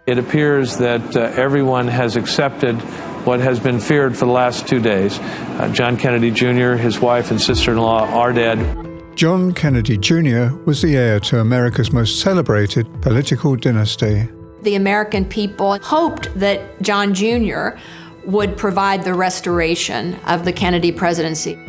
It appears that everyone has accepted what has been feared for the last 2 days. John Kennedy Jr., his wife and sister-in-law are dead. John Kennedy Jr. was the heir to America's most celebrated political dynasty. The American people hoped that John Jr. would provide the restoration of the Kennedy presidency.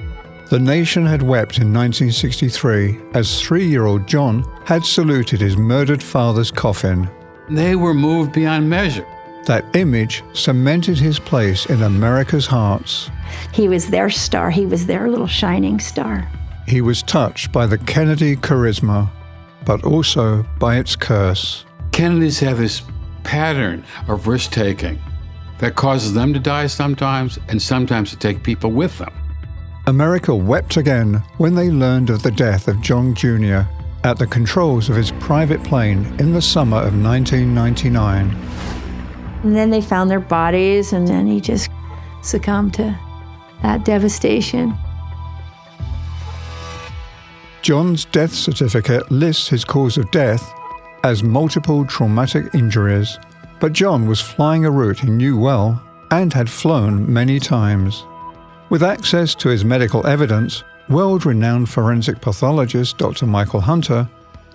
The nation had wept in 1963 as 3-year-old John had saluted his murdered father's coffin. They were moved beyond measure. That image cemented his place in America's hearts. He was their star. He was their little shining star. He was touched by the Kennedy charisma, but also by its curse. Kennedys have this pattern of risk-taking that causes them to die sometimes, and sometimes to take people with them. America wept again when they learned of the death of John Jr. at the controls of his private plane in the summer of 1999. And then they found their bodies, and then he just succumbed to that devastation. John's death certificate lists his cause of death as multiple traumatic injuries, but John was flying a route he knew well and had flown many times. With access to his medical evidence, world-renowned forensic pathologist Dr. Michael Hunter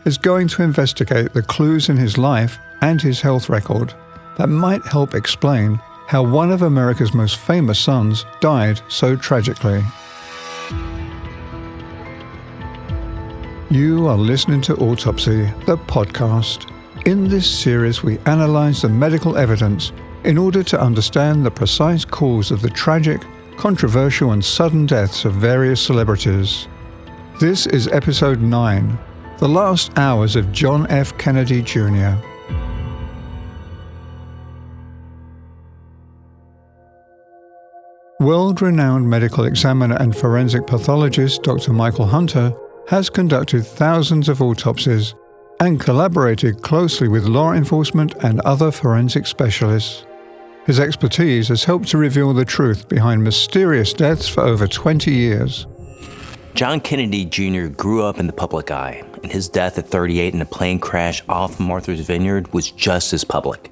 is going to investigate the clues in his life and his health record that might help explain how one of America's most famous sons died so tragically. You are listening to Autopsy, the podcast. In this series, we analyze the medical evidence in order to understand the precise cause of the tragic, controversial and sudden deaths of various celebrities. This is episode 9, The Last Hours of John F. Kennedy Jr. World-renowned medical examiner and forensic pathologist Dr. Michael Hunter has conducted thousands of autopsies and collaborated closely with law enforcement and other forensic specialists. His expertise has helped to reveal the truth behind mysterious deaths for over 20 years. John Kennedy Jr. grew up in the public eye, and his death at 38 in a plane crash off Martha's Vineyard was just as public.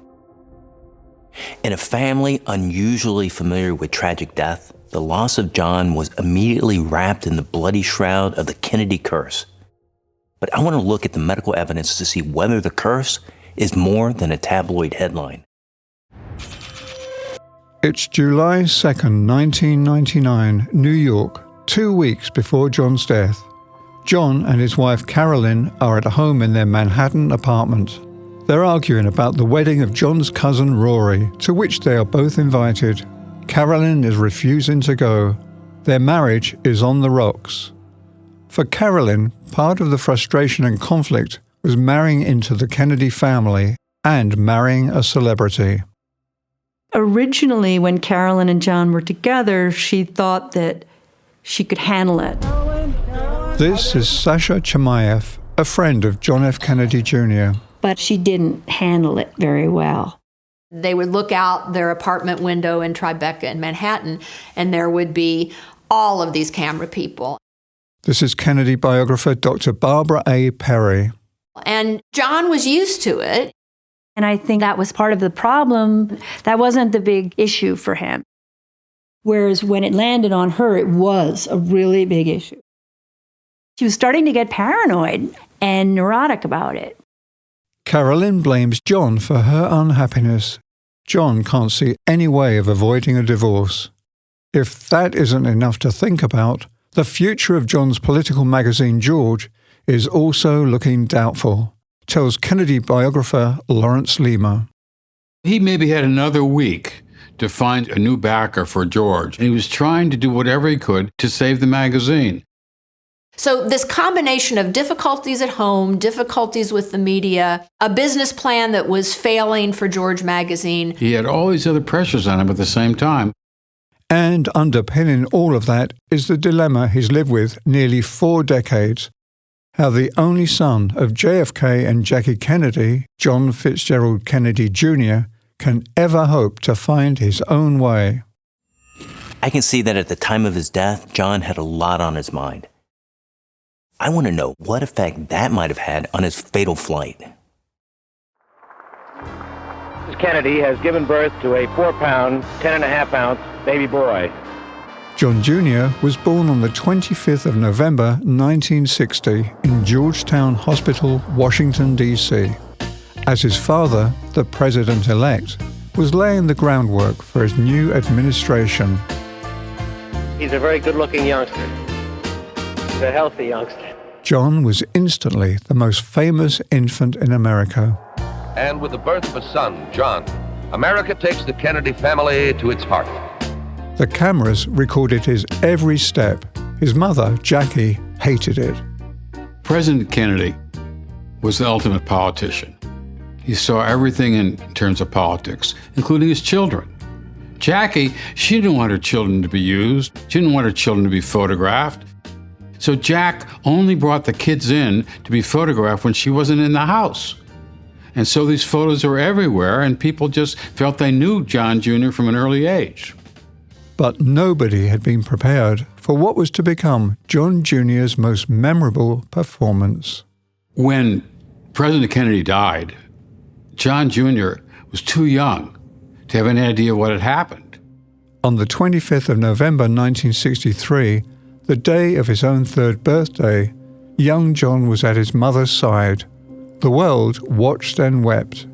In a family unusually familiar with tragic death, the loss of John was immediately wrapped in the bloody shroud of the Kennedy curse. But I want to look at the medical evidence to see whether the curse is more than a tabloid headline. It's July 2nd, 1999, New York, 2 weeks before John's death. John and his wife Carolyn are at home in their Manhattan apartment. They're arguing about the wedding of John's cousin Rory, to which they are both invited. Carolyn is refusing to go. Their marriage is on the rocks. For Carolyn, part of the frustration and conflict was marrying into the Kennedy family and marrying a celebrity. Originally, when Carolyn and John were together, she thought that she could handle it. This is Sasha Chimaev, a friend of John F. Kennedy Jr. But she didn't handle it very well. They would look out their apartment window in Tribeca in Manhattan, and there would be all of these camera people. This is Kennedy biographer Dr. Barbara A. Perry. And John was used to it. And I think that was part of the problem. That wasn't the big issue for him. Whereas when it landed on her, it was a really big issue. She was starting to get paranoid and neurotic about it. Carolyn blames John for her unhappiness. John can't see any way of avoiding a divorce. If that isn't enough to think about, the future of John's political magazine, George, is also looking doubtful, tells Kennedy biographer Lawrence Lima. He maybe had another week to find a new backer for George. He was trying to do whatever he could to save the magazine. So this combination of difficulties at home, difficulties with the media, a business plan that was failing for George Magazine. He had all these other pressures on him at the same time. And underpinning all of that is the dilemma he's lived with nearly 4 decades. How the only son of JFK and Jackie Kennedy, John Fitzgerald Kennedy Jr., can ever hope to find his own way. I can see that at the time of his death, John had a lot on his mind. I want to know what effect that might have had on his fatal flight. Mrs. Kennedy has given birth to a 4-pound, 10.5-ounce baby boy. John Jr. was born on the 25th of November 1960 in Georgetown Hospital, Washington, D.C. As his father, the president-elect, was laying the groundwork for his new administration. He's a very good-looking youngster. He's a healthy youngster. John was instantly the most famous infant in America. And with the birth of a son, John, America takes the Kennedy family to its heart. The cameras recorded his every step. His mother, Jackie, hated it. President Kennedy was the ultimate politician. He saw everything in terms of politics, including his children. Jackie, she didn't want her children to be used. She didn't want her children to be photographed. So Jack only brought the kids in to be photographed when she wasn't in the house. And so these photos are everywhere, and people just felt they knew John Jr. from an early age. But nobody had been prepared for what was to become John Jr.'s most memorable performance. When President Kennedy died, John Jr. was too young to have any idea what had happened. On the 25th of November 1963, the day of his own 3rd birthday, young John was at his mother's side. The world watched and wept.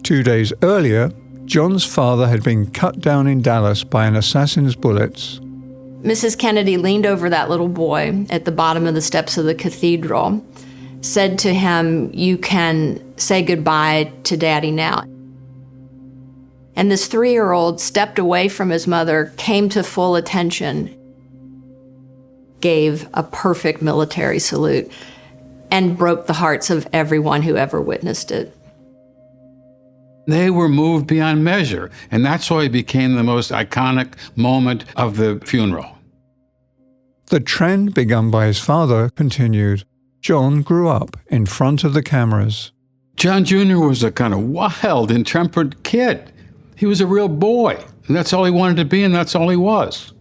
2 days earlier, John's father had been cut down in Dallas by an assassin's bullets. Mrs. Kennedy leaned over that little boy at the bottom of the steps of the cathedral, said to him, "You can say goodbye to Daddy now." And this 3-year-old stepped away from his mother, came to full attention, gave a perfect military salute, and broke the hearts of everyone who ever witnessed it. They were moved beyond measure, and that's why it became the most iconic moment of the funeral. The trend begun by his father continued. John grew up in front of the cameras. John Jr. was a kind of wild, intemperate kid. He was a real boy, and that's all he wanted to be, and that's all he was.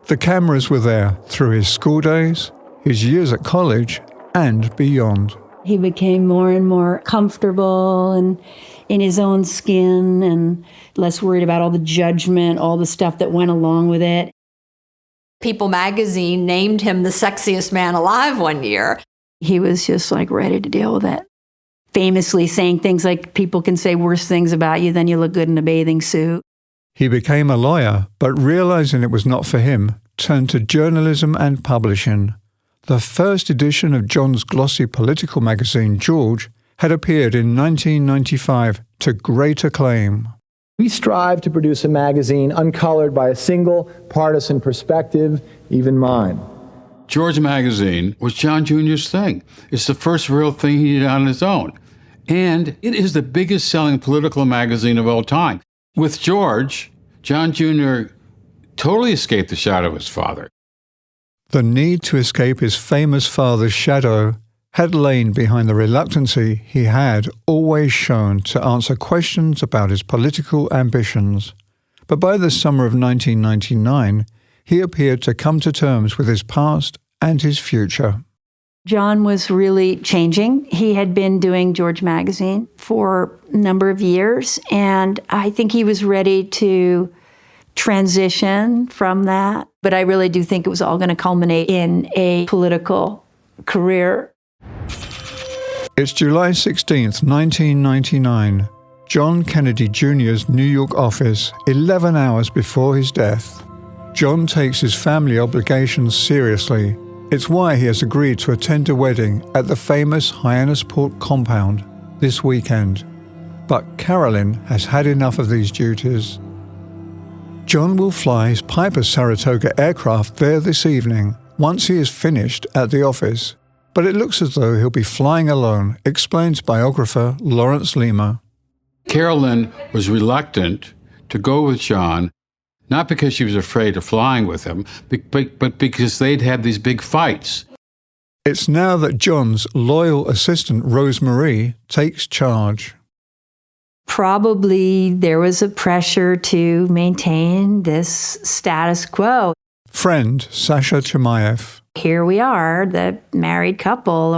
The cameras were there through his school days, his years at college, and beyond. He became more and more comfortable and in his own skin and less worried about all the judgment, all the stuff that went along with it. People magazine named him the sexiest man alive one year. He was just like ready to deal with it. Famously saying things like, people can say worse things about you than you look good in a bathing suit. He became a lawyer, but realizing it was not for him, turned to journalism and publishing. The first edition of John's glossy political magazine, George, had appeared in 1995 to great acclaim. We strive to produce a magazine uncolored by a single partisan perspective, even mine. George magazine was John Jr.'s thing. It's the first real thing he did on his own. And it is the biggest selling political magazine of all time. With George, John Jr. totally escaped the shadow of his father. The need to escape his famous father's shadow had lain behind the reluctancy he had always shown to answer questions about his political ambitions. But by the summer of 1999, he appeared to come to terms with his past and his future. John was really changing. He had been doing George magazine for a number of years, and I think he was ready to transition from that. But I really do think it was all going to culminate in a political career. It's July 16th, 1999. John Kennedy Jr.'s New York office, 11 hours before his death. John takes his family obligations seriously. It's why he has agreed to attend a wedding at the famous Hyannisport compound this weekend. But Carolyn has had enough of these duties. John will fly his Piper Sartoga aircraft there this evening once he is finished at the office. But it looks as though he'll be flying alone, explains biographer Lawrence Lima. Carolyn was reluctant to go with John, not because she was afraid of flying with him, but because they'd had these big fights. It's now that John's loyal assistant, Rosemarie, takes charge. Probably there was a pressure to maintain this status quo. Friend Sasha Chimaev. Here we are, the married couple,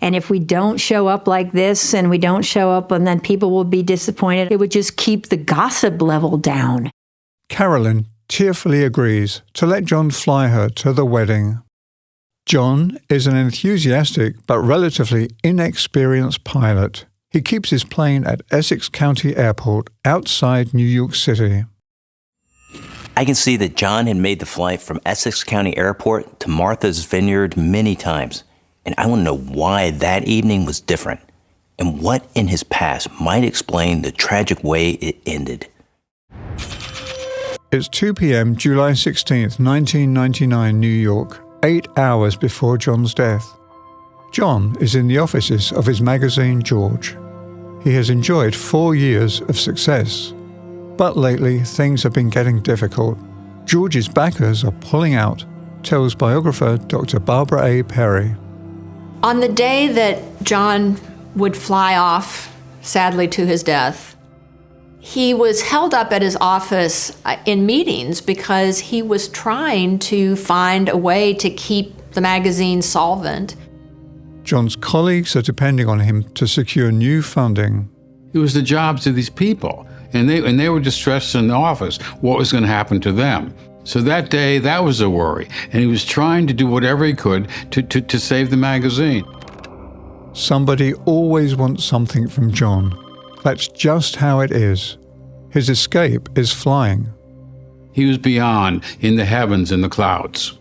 and if we don't show up like this and we don't show up and then people will be disappointed, it would just keep the gossip level down. Carolyn tearfully agrees to let John fly her to the wedding. John is an enthusiastic but relatively inexperienced pilot. He keeps his plane at Essex County Airport outside New York City. I can see that John had made the flight from Essex County Airport to Martha's Vineyard many times, and I want to know why that evening was different and what in his past might explain the tragic way it ended. It's 2 p.m. July 16th, 1999, New York, 8 hours before John's death. John is in the offices of his magazine, George. He has enjoyed 4 years of success. But lately, things have been getting difficult. George's backers are pulling out, tells biographer Dr. Barbara A. Perry. On the day that John would fly off, sadly to his death, he was held up at his office in meetings because he was trying to find a way to keep the magazine solvent. John's colleagues are depending on him to secure new funding. It was the jobs of these people. And they were distressed in the office, what was going to happen to them. So that day, that was a worry. And he was trying to do whatever he could to save the magazine. Somebody always wants something from John. That's just how it is. His escape is flying. He was beyond, in the heavens, in the clouds,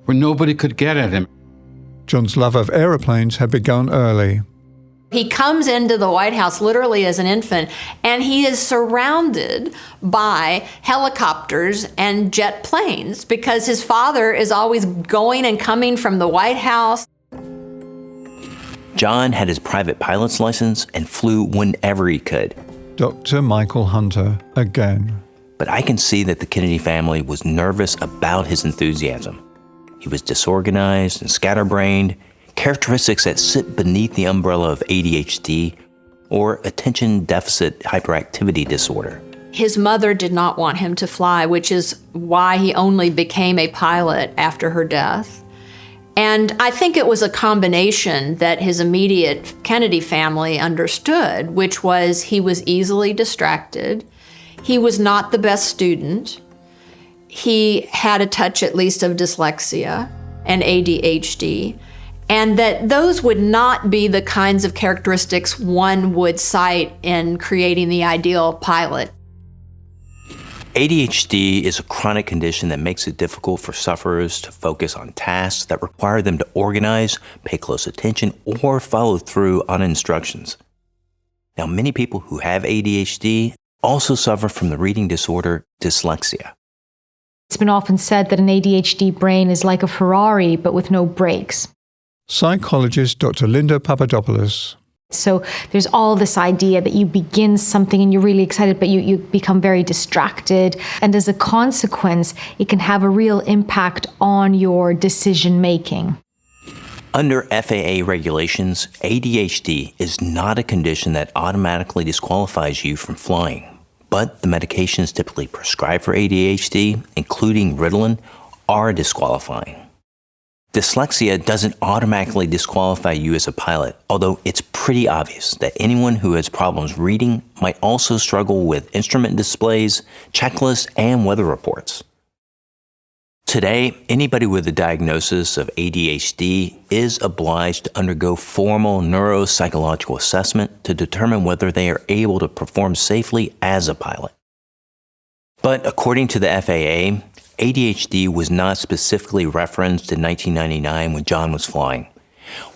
where nobody could get at him. John's love of aeroplanes had begun early. He comes into the White House literally as an infant, and he is surrounded by helicopters and jet planes because his father is always going and coming from the White House. John had his private pilot's license and flew whenever he could. Dr. Michael Hunter again. But I can see that the Kennedy family was nervous about his enthusiasm. He was disorganized and scatterbrained, characteristics that sit beneath the umbrella of ADHD or attention deficit hyperactivity disorder. His mother did not want him to fly, which is why he only became a pilot after her death. And I think it was a combination that his immediate Kennedy family understood, which was he was easily distracted. He was not the best student. He had a touch at least of dyslexia and ADHD. And that those would not be the kinds of characteristics one would cite in creating the ideal pilot. ADHD is a chronic condition that makes it difficult for sufferers to focus on tasks that require them to organize, pay close attention, or follow through on instructions. Now, many people who have ADHD also suffer from the reading disorder dyslexia. It's been often said that an ADHD brain is like a Ferrari, but with no brakes. Psychologist Dr. Linda Papadopoulos. So there's all this idea that you begin something and you're really excited, but you become very distracted. And as a consequence, it can have a real impact on your decision making. Under FAA regulations, ADHD is not a condition that automatically disqualifies you from flying. But the medications typically prescribed for ADHD, including Ritalin, are disqualifying. Dyslexia doesn't automatically disqualify you as a pilot, although it's pretty obvious that anyone who has problems reading might also struggle with instrument displays, checklists, and weather reports. Today, anybody with a diagnosis of ADHD is obliged to undergo formal neuropsychological assessment to determine whether they are able to perform safely as a pilot. But according to the FAA, ADHD was not specifically referenced in 1999 when John was flying.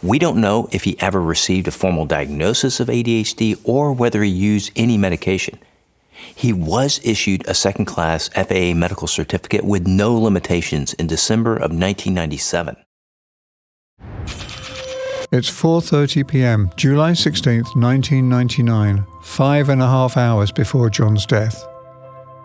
We don't know if he ever received a formal diagnosis of ADHD or whether he used any medication. He was issued a second-class FAA medical certificate with no limitations in December of 1997. It's 4:30 p.m., July 16th, 1999, 5.5 hours before John's death.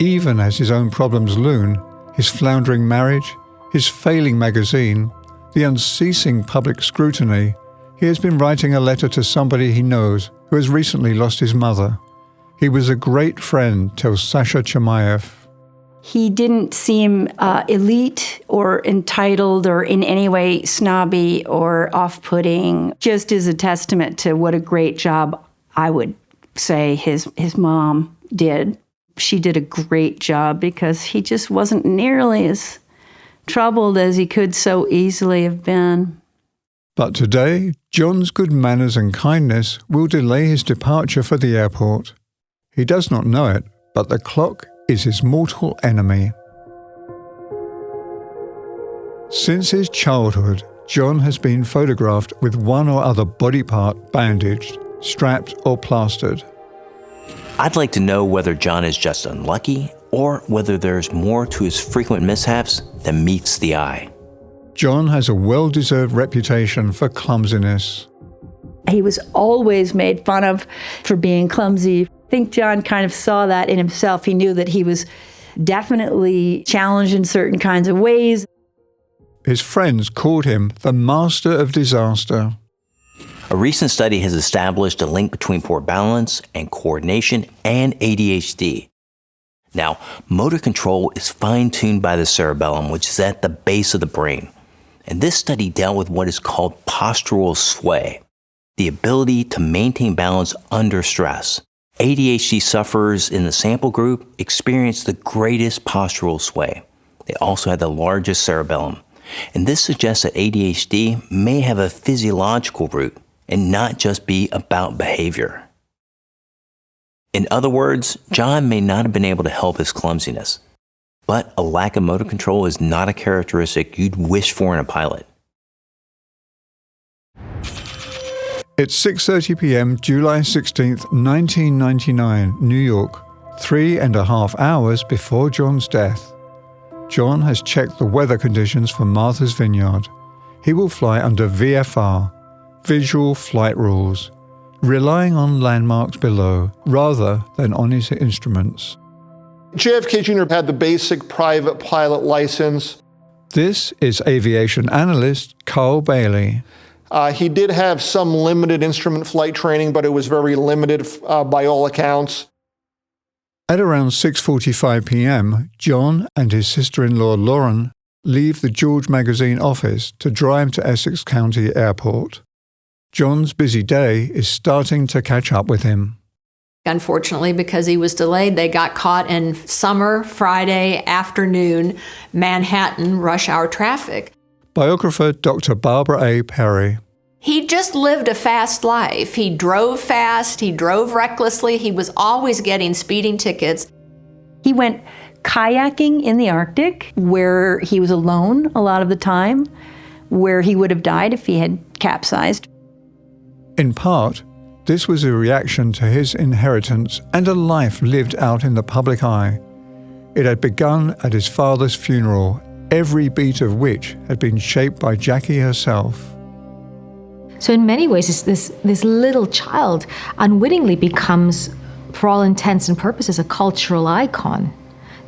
Even as his own problems loom, his floundering marriage, his failing magazine, the unceasing public scrutiny, he has been writing a letter to somebody he knows who has recently lost his mother. He was a great friend, tells Sasha Chimaev. He didn't seem elite or entitled or in any way snobby or off-putting, just as a testament to what a great job, I would say, his mom did. She did a great job because he just wasn't nearly as troubled as he could so easily have been. But today, John's good manners and kindness will delay his departure for the airport. He does not know it, but the clock is his mortal enemy. Since his childhood, John has been photographed with one or other body part bandaged, strapped or plastered. I'd like to know whether John is just unlucky or whether there's more to his frequent mishaps than meets the eye. John has a well-deserved reputation for clumsiness. He was always made fun of for being clumsy. I think John kind of saw that in himself. He knew that he was definitely challenged in certain kinds of ways. His friends called him the master of disaster. A recent study has established a link between poor balance and coordination and ADHD. Now, motor control is fine-tuned by the cerebellum, which is at the base of the brain. And this study dealt with what is called postural sway, the ability to maintain balance under stress. ADHD sufferers in the sample group experienced the greatest postural sway. They also had the largest cerebellum. And this suggests that ADHD may have a physiological root and not just be about behavior. In other words, John may not have been able to help his clumsiness, but a lack of motor control is not a characteristic you'd wish for in a pilot. It's 6:30 p.m., July 16th, 1999, New York, 3.5 hours before John's death. John has checked the weather conditions for Martha's Vineyard. He will fly under VFR, Visual Flight Rules, relying on landmarks below rather than on his instruments. JFK Jr. had the basic private pilot license. This is aviation analyst Carl Bailey. He did have some limited instrument flight training, but it was very limited by all accounts. At around 6:45 p.m., John and his sister-in-law Lauren leave the George Magazine office to drive to Essex County Airport. John's busy day is starting to catch up with him. Unfortunately, because he was delayed, they got caught in summer Friday afternoon Manhattan rush hour traffic. Biographer Dr. Barbara A. Perry. He just lived a fast life. He drove fast, he drove recklessly, he was always getting speeding tickets. He went kayaking in the Arctic, where he was alone a lot of the time, where he would have died if he had capsized. In part, this was a reaction to his inheritance and a life lived out in the public eye. It had begun at his father's funeral, every beat of which had been shaped by Jackie herself. So in many ways, this little child unwittingly becomes, for all intents and purposes, a cultural icon.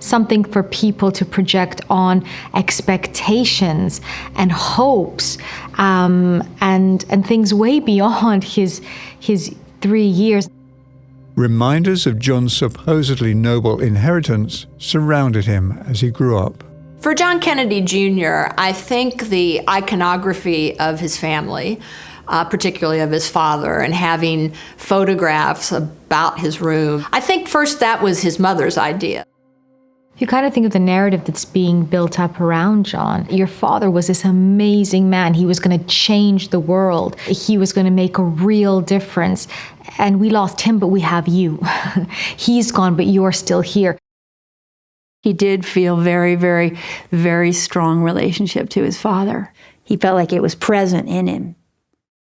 Something for people to project on expectations and hopes and things way beyond his 3 years. Reminders of John's supposedly noble inheritance surrounded him as he grew up. For John Kennedy Jr., I think the iconography of his family, particularly of his father, and having photographs about his room, I think first that was his mother's idea. You kind of think of the narrative that's being built up around John. Your father was this amazing man. He was going to change the world. He was going to make a real difference. And we lost him, but we have you. He's gone, but you're still here. He did feel very, very, very strong relationship to his father. He felt like it was present in him.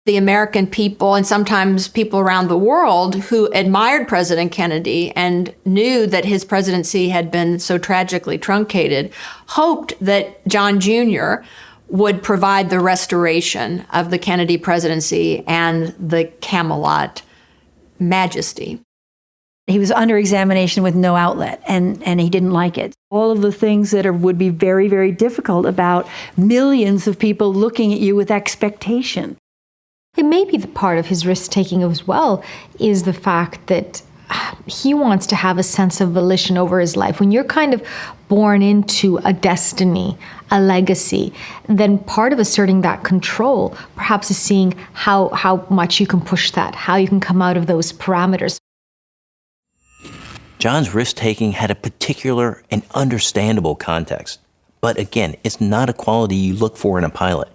The American people, and sometimes people around the world who admired President Kennedy and knew that his presidency had been so tragically truncated, hoped that John Jr. would provide the restoration of the Kennedy presidency and the Camelot majesty. He was under examination with no outlet, and he didn't like it. All of the things that would be very, very difficult about millions of people looking at you with expectation. It may be the part of his risk-taking as well is the fact that he wants to have a sense of volition over his life. When you're kind of born into a destiny, a legacy, then part of asserting that control perhaps is seeing how much you can push that, how you can come out of those parameters. John's risk-taking had a particular and understandable context. But again, it's not a quality you look for in a pilot.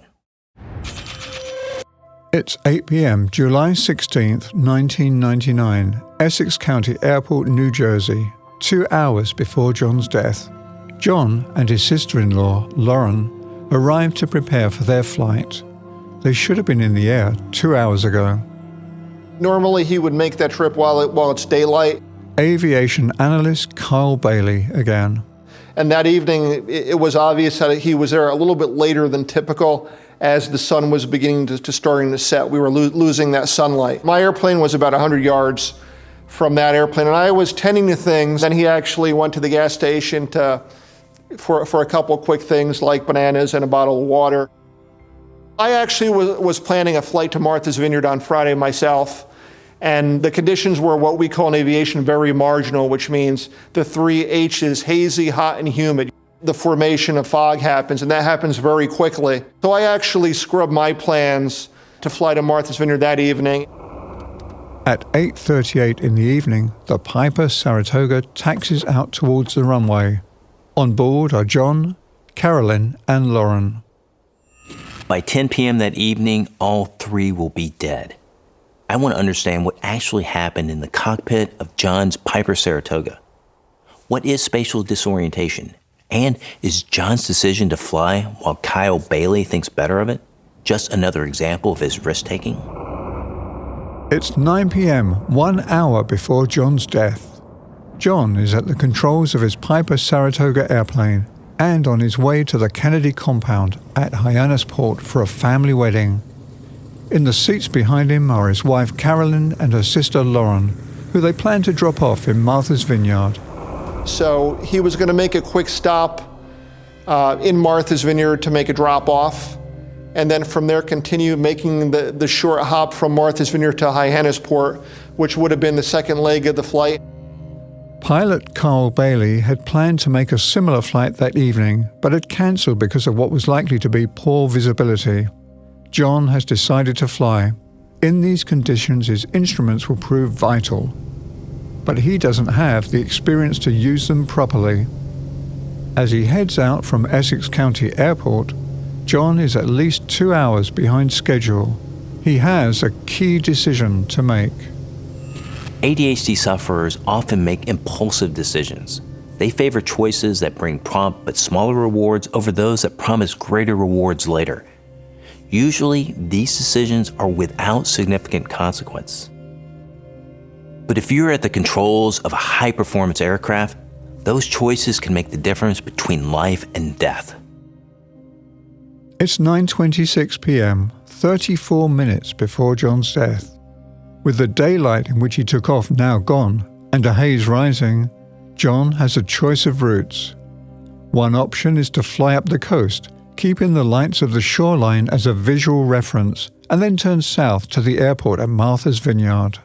It's 8 p.m., July 16th, 1999, Essex County Airport, New Jersey, 2 hours before John's death. John and his sister-in-law, Lauren, arrived to prepare for their flight. They should have been in the air 2 hours ago. Normally he would make that trip while it's daylight. Aviation analyst Kyle Bailey again. And that evening, it was obvious that he was there a little bit later than typical as the sun was beginning to starting to set. We were losing that sunlight. My airplane was about 100 yards from that airplane, and I was tending to things. Then he actually went to the gas station for a couple quick things like bananas and a bottle of water. I actually was planning a flight to Martha's Vineyard on Friday myself, and the conditions were what we call in aviation very marginal, which means the 3 H's, hazy, hot, and humid. The formation of fog happens, and that happens very quickly. So I actually scrubbed my plans to fly to Martha's Vineyard that evening. At 8:38 in the evening, the Piper Sartoga taxis out towards the runway. On board are John, Carolyn, and Lauren. By 10 p.m. that evening, all three will be dead. I want to understand what actually happened in the cockpit of John's Piper Saratoga. What is spatial disorientation? And is John's decision to fly while Kyle Bailey thinks better of it just another example of his risk-taking? It's 9 p.m., 1 hour before John's death. John is at the controls of his Piper Saratoga airplane and on his way to the Kennedy compound at Hyannisport for a family wedding. In the seats behind him are his wife Carolyn and her sister Lauren, who they plan to drop off in Martha's Vineyard. So he was going to make a quick stop in Martha's Vineyard to make a drop-off, and then from there continue making the short hop from Martha's Vineyard to Hyannisport, which would have been the second leg of the flight. Pilot Carl Bailey had planned to make a similar flight that evening, but had cancelled because of what was likely to be poor visibility. John has decided to fly. In these conditions, his instruments will prove vital. But he doesn't have the experience to use them properly. As he heads out from Essex County Airport, John is at least 2 hours behind schedule. He has a key decision to make. ADHD sufferers often make impulsive decisions. They favor choices that bring prompt but smaller rewards over those that promise greater rewards later. Usually, these decisions are without significant consequence. But if you're at the controls of a high-performance aircraft, those choices can make the difference between life and death. It's 9:26 p.m., 34 minutes before John's death. With the daylight in which he took off now gone and a haze rising, John has a choice of routes. One option is to fly up the coast, keeping the lights of the shoreline as a visual reference, and then turn south to the airport at Martha's Vineyard.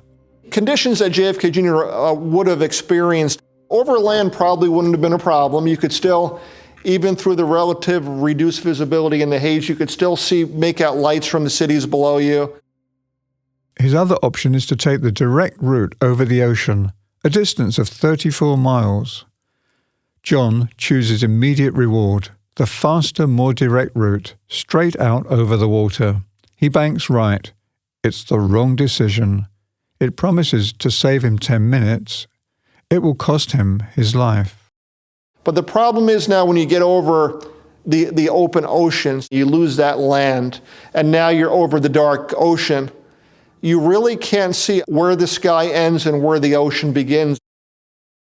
Conditions that JFK Jr. Would have experienced, overland probably wouldn't have been a problem. You could still, even through the relative reduced visibility in the haze, you could still make out lights from the cities below you. His other option is to take the direct route over the ocean, a distance of 34 miles. John chooses immediate reward, the faster, more direct route, straight out over the water. He banks right. It's the wrong decision. It promises to save him 10 minutes. It will cost him his life. But the problem is now when you get over the open oceans, you lose that land, and now you're over the dark ocean. You really can't see where the sky ends and where the ocean begins.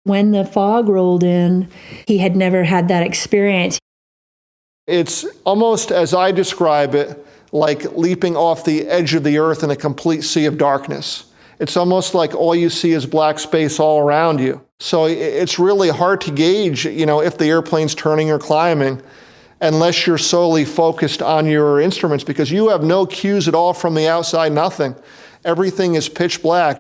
When the fog rolled in, he had never had that experience. It's almost, as I describe it, like leaping off the edge of the earth in a complete sea of darkness. It's almost like all you see is black space all around you. So it's really hard to gauge, if the airplane's turning or climbing, unless you're solely focused on your instruments, because you have no cues at all from the outside, nothing. Everything is pitch black.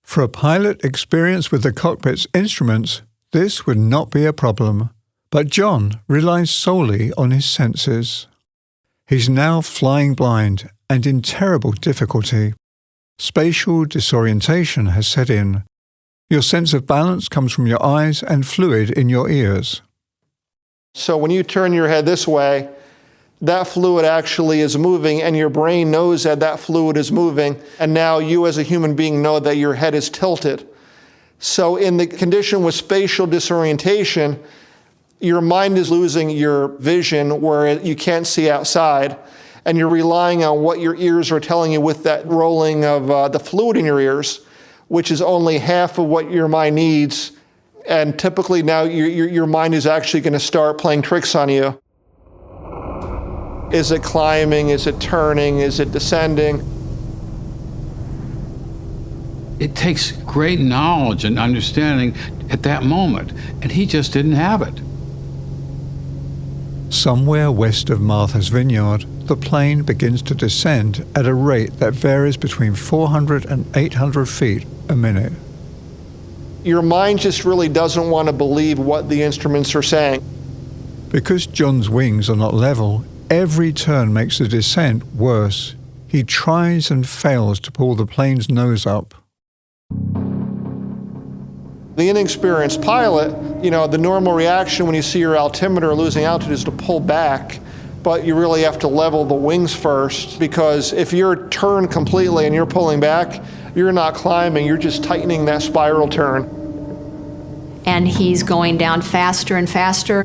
For a pilot experienced with the cockpit's instruments, this would not be a problem. But John relies solely on his senses. He's now flying blind and in terrible difficulty. Spatial disorientation has set in. Your sense of balance comes from your eyes and fluid in your ears. So when you turn your head this way, that fluid actually is moving, and your brain knows that that fluid is moving, and now you as a human being know that your head is tilted. So in the condition with spatial disorientation, your mind is losing your vision where you can't see outside, and you're relying on what your ears are telling you with that rolling of the fluid in your ears, which is only half of what your mind needs. And typically now your mind is actually going to start playing tricks on you. Is it climbing? Is it turning? Is it descending? It takes great knowledge and understanding at that moment, and he just didn't have it. Somewhere west of Martha's Vineyard, the plane begins to descend at a rate that varies between 400 and 800 feet a minute. Your mind just really doesn't want to believe what the instruments are saying. Because John's wings are not level, every turn makes the descent worse. He tries and fails to pull the plane's nose up. The inexperienced pilot, the normal reaction when you see your altimeter losing altitude is to pull back, but you really have to level the wings first, because if you're turned completely and you're pulling back, you're not climbing, you're just tightening that spiral turn. And he's going down faster and faster.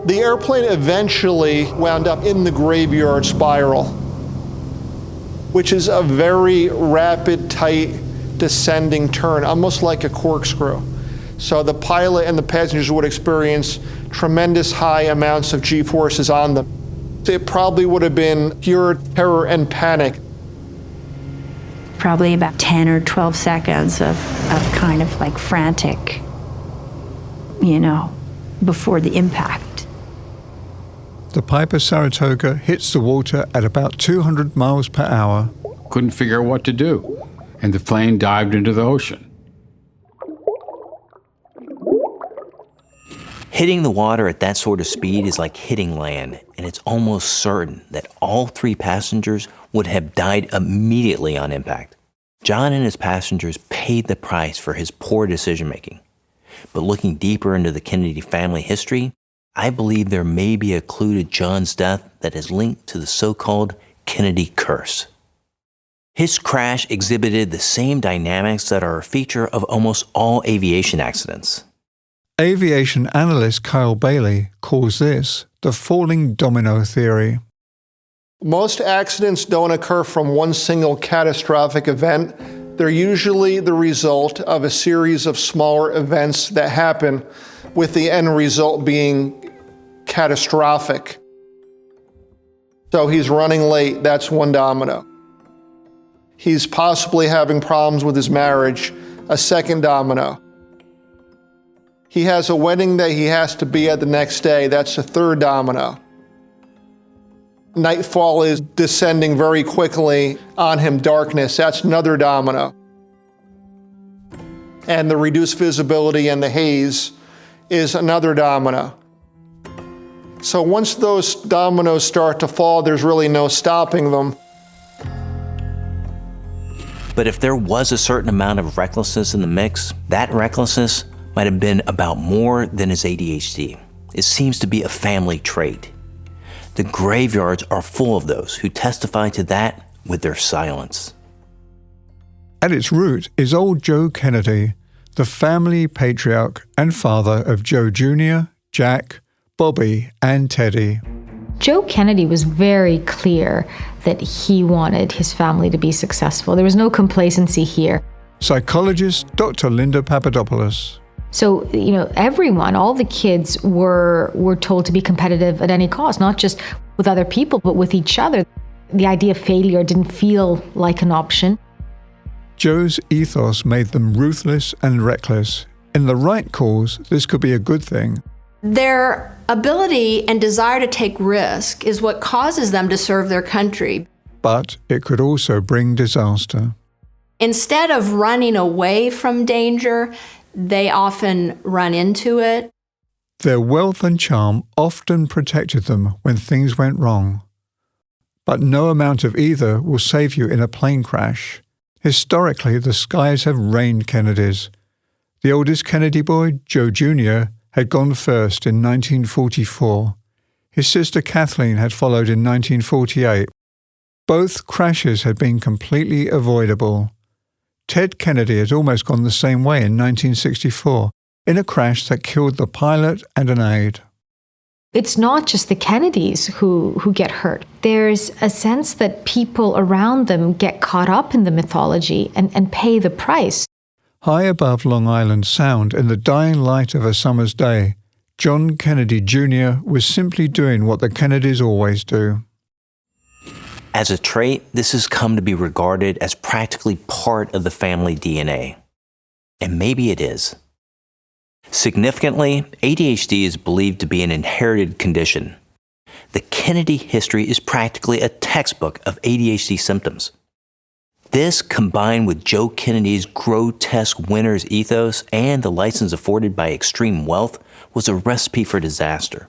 The airplane eventually wound up in the graveyard spiral, which is a very rapid, tight, descending turn, almost like a corkscrew. So the pilot and the passengers would experience tremendous high amounts of G-forces on them. It probably would have been pure terror and panic. Probably about 10 or 12 seconds of kind of like frantic, before the impact. The Piper Sartoga hits the water at about 200 miles per hour. Couldn't figure out what to do, and the plane dived into the ocean. Hitting the water at that sort of speed is like hitting land, and it's almost certain that all 3 passengers would have died immediately on impact. John and his passengers paid the price for his poor decision-making. But looking deeper into the Kennedy family history, I believe there may be a clue to John's death that is linked to the so-called Kennedy curse. His crash exhibited the same dynamics that are a feature of almost all aviation accidents. Aviation analyst Kyle Bailey calls this the falling domino theory. Most accidents don't occur from one single catastrophic event. They're usually the result of a series of smaller events that happen, with the end result being catastrophic. So he's running late, that's one domino. He's possibly having problems with his marriage, a second domino. He has a wedding that he has to be at the next day, that's a third domino. Nightfall is descending very quickly on him, darkness, that's another domino. And the reduced visibility and the haze is another domino. So once those dominoes start to fall, there's really no stopping them. But if there was a certain amount of recklessness in the mix, that recklessness might have been about more than his ADHD. It seems to be a family trait. The graveyards are full of those who testify to that with their silence. At its root is old Joe Kennedy, the family patriarch and father of Joe Jr., Jack, Bobby, and Teddy. Joe Kennedy was very clear that he wanted his family to be successful. There was no complacency here. Psychologist Dr. Linda Papadopoulos. So, everyone, all the kids were told to be competitive at any cost, not just with other people, but with each other. The idea of failure didn't feel like an option. Joe's ethos made them ruthless and reckless. In the right cause, this could be a good thing. Their ability and desire to take risk is what causes them to serve their country. But it could also bring disaster. Instead of running away from danger, they often run into it. Their wealth and charm often protected them when things went wrong. But no amount of either will save you in a plane crash. Historically, the skies have rained Kennedys. The oldest Kennedy boy, Joe Jr., had gone first in 1944. His sister Kathleen had followed in 1948. Both crashes had been completely avoidable. Ted Kennedy had almost gone the same way in 1964, in a crash that killed the pilot and an aide. It's not just the Kennedys who get hurt. There's a sense that people around them get caught up in the mythology and pay the price. High above Long Island Sound, in the dying light of a summer's day, John Kennedy Jr. was simply doing what the Kennedys always do. As a trait, this has come to be regarded as practically part of the family DNA. And maybe it is. Significantly, ADHD is believed to be an inherited condition. The Kennedy history is practically a textbook of ADHD symptoms. This, combined with Joe Kennedy's grotesque winner's ethos and the license afforded by extreme wealth, was a recipe for disaster.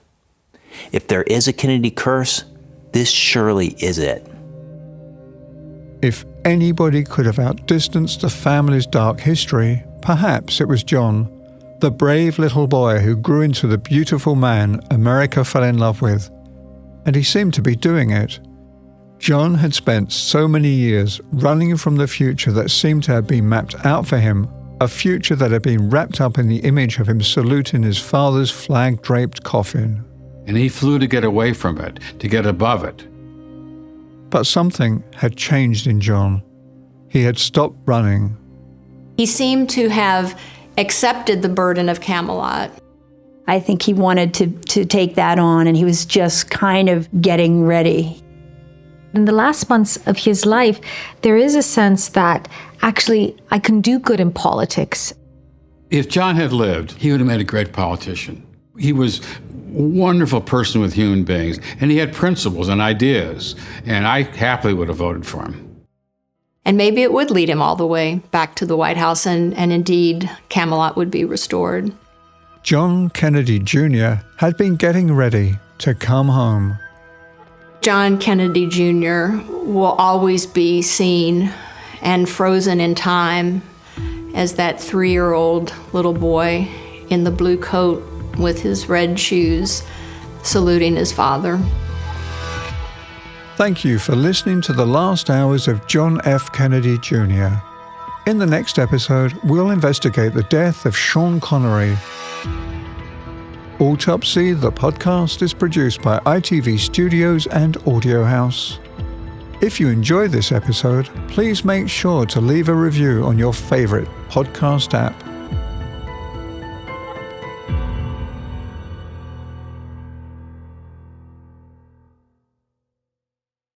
If there is a Kennedy curse, this surely is it. If anybody could have outdistanced the family's dark history, perhaps it was John, the brave little boy who grew into the beautiful man America fell in love with. And he seemed to be doing it. John had spent so many years running from the future that seemed to have been mapped out for him, a future that had been wrapped up in the image of him saluting his father's flag-draped coffin. And he flew to get away from it, to get above it. But something had changed in John. He had stopped running. He seemed to have accepted the burden of Camelot. I think he wanted to take that on, and he was just kind of getting ready. In the last months of his life, there is a sense that actually I can do good in politics. If John had lived, he would have made a great politician. He was a wonderful person with human beings, and he had principles and ideas, and I happily would have voted for him. And maybe it would lead him all the way back to the White House, and indeed, Camelot would be restored. John Kennedy Jr. had been getting ready to come home. John Kennedy Jr. will always be seen and frozen in time as that 3-year-old little boy in the blue coat with his red shoes, saluting his father. Thank you for listening to the last hours of John F. Kennedy Jr. In the next episode, we'll investigate the death of Sean Connery. Autopsy, the podcast, is produced by ITV Studios and Audio House. If you enjoyed this episode, please make sure to leave a review on your favorite podcast app.